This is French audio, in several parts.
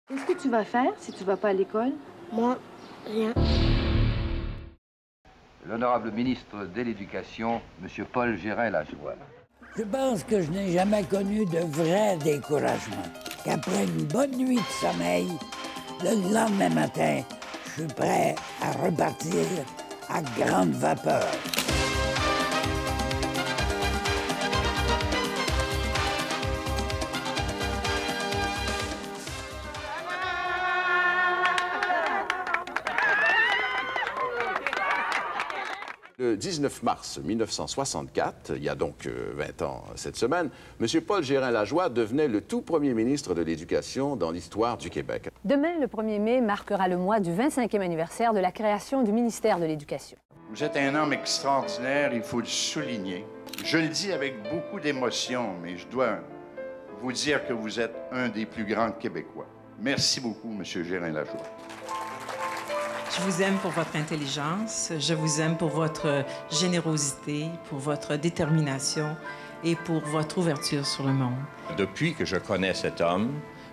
Qu'est-ce que tu vas faire si tu vas pas à l'école? Moi, rien. L'honorable ministre de l'Éducation, M. Paul Gérin-Lajoie. Je pense que je n'ai jamais connu de vrai découragement. Qu'après une bonne nuit de sommeil, le lendemain matin, je suis prêt à repartir à grande vapeur. Le 19 mars 1964, il y a donc 20 ans cette semaine, M. Paul Gérin-Lajoie devenait le tout premier ministre de l'Éducation dans l'histoire du Québec. Demain, le 1er mai, marquera le mois du 25e anniversaire de la création du ministère de l'Éducation. Vous êtes un homme extraordinaire, il faut le souligner. Je le dis avec beaucoup d'émotion, mais je dois vous dire que vous êtes un des plus grands Québécois. Merci beaucoup, M. Gérin-Lajoie. Je vous aime pour votre intelligence, je vous aime pour votre générosité, pour votre détermination et pour votre ouverture sur le monde. Depuis que je connais cet homme,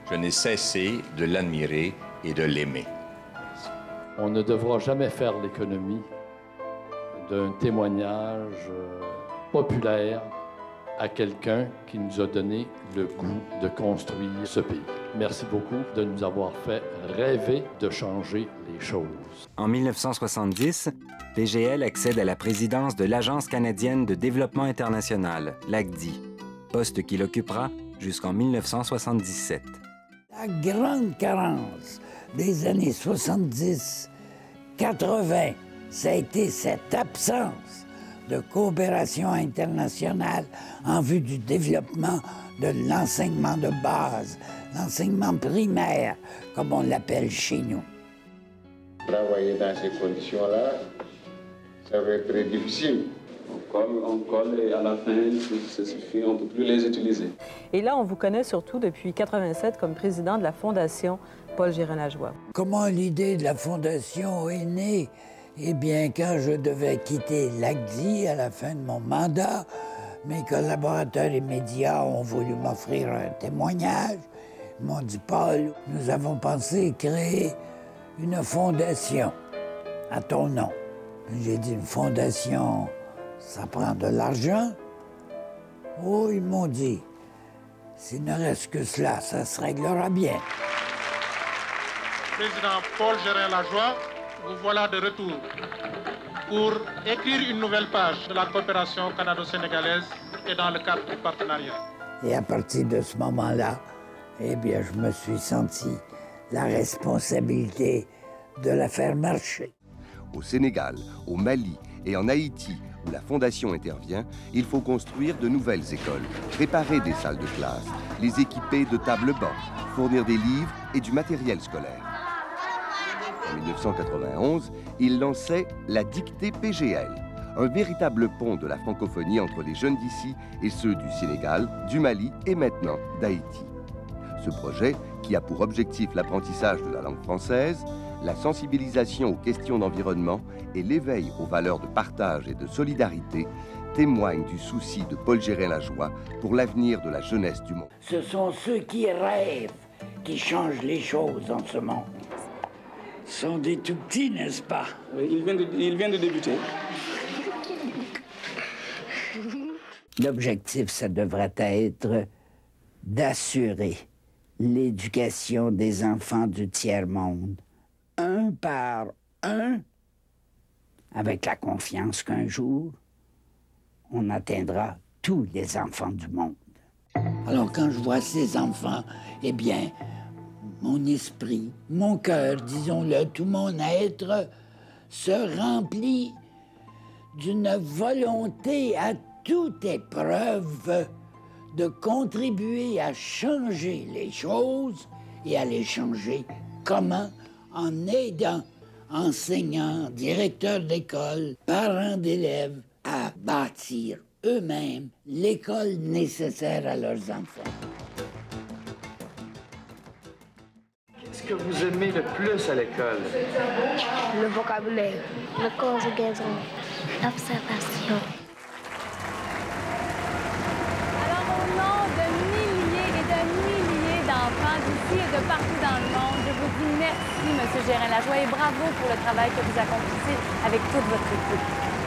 je n'ai cessé de l'admirer et de l'aimer. On ne devra jamais faire l'économie d'un témoignage populaire à quelqu'un qui nous a donné le goût de construire ce pays. Merci beaucoup de nous avoir fait rêver de changer les choses. En 1970, PGL accède à la présidence de l'Agence canadienne de développement international, l'ACDI, poste qu'il occupera jusqu'en 1977. La grande carence des années 70-80, ça a été cette absence de coopération internationale en vue du développement de l'enseignement de base, l'enseignement primaire, comme on l'appelle chez nous. Travailler dans ces conditions-là, ça va être très difficile. On colle et à la fin, ça suffit, on ne peut plus les utiliser. Et là, on vous connaît surtout depuis 1987 comme président de la Fondation Paul Gérin-Lajoie. Comment l'idée de la Fondation est née? Eh bien, quand je devais quitter l'ACDI à la fin de mon mandat, mes collaborateurs immédiats ont voulu m'offrir un témoignage. Ils m'ont dit, Paul, nous avons pensé créer une fondation à ton nom. J'ai dit, une fondation, ça prend de l'argent? Oh, ils m'ont dit, s'il ne reste que cela, ça se réglera bien. Président Paul Gérin-Lajoie, vous voilà de retour pour écrire une nouvelle page de la coopération canado-sénégalaise et dans le cadre du partenariat. Et à partir de ce moment-là, eh bien, je me suis senti la responsabilité de la faire marcher. Au Sénégal, au Mali et en Haïti, où la Fondation intervient, il faut construire de nouvelles écoles, préparer des salles de classe, les équiper de tables bancs, fournir des livres et du matériel scolaire. En 1991, il lançait la dictée PGL, un véritable pont de la francophonie entre les jeunes d'ici et ceux du Sénégal, du Mali et maintenant d'Haïti. Ce projet, qui a pour objectif l'apprentissage de la langue française, la sensibilisation aux questions d'environnement et l'éveil aux valeurs de partage et de solidarité, témoigne du souci de Paul Gérin-Lajoie pour l'avenir de la jeunesse du monde. Ce sont ceux qui rêvent qui changent les choses en ce monde. Ce sont des tout petits, n'est-ce pas? Oui, il vient de débuter. L'objectif, ça devrait être d'assurer l'éducation des enfants du tiers-monde, un par un, avec la confiance qu'un jour, on atteindra tous les enfants du monde. Alors, quand je vois ces enfants, eh bien, mon esprit, mon cœur, disons-le, tout mon être se remplit d'une volonté à toute épreuve de contribuer à changer les choses et à les changer. Comment? En aidant enseignants, directeurs d'école, parents d'élèves à bâtir eux-mêmes l'école nécessaire à leurs enfants. Qu'est-ce que vous aimez le plus à l'école? Le vocabulaire, la conjugaison, l'observation. Alors, au nom de milliers et de milliers d'enfants d'ici et de partout dans le monde, vous dis merci, M. Gérin-Lajoie, et bravo pour le travail que vous accomplissez avec toute votre équipe.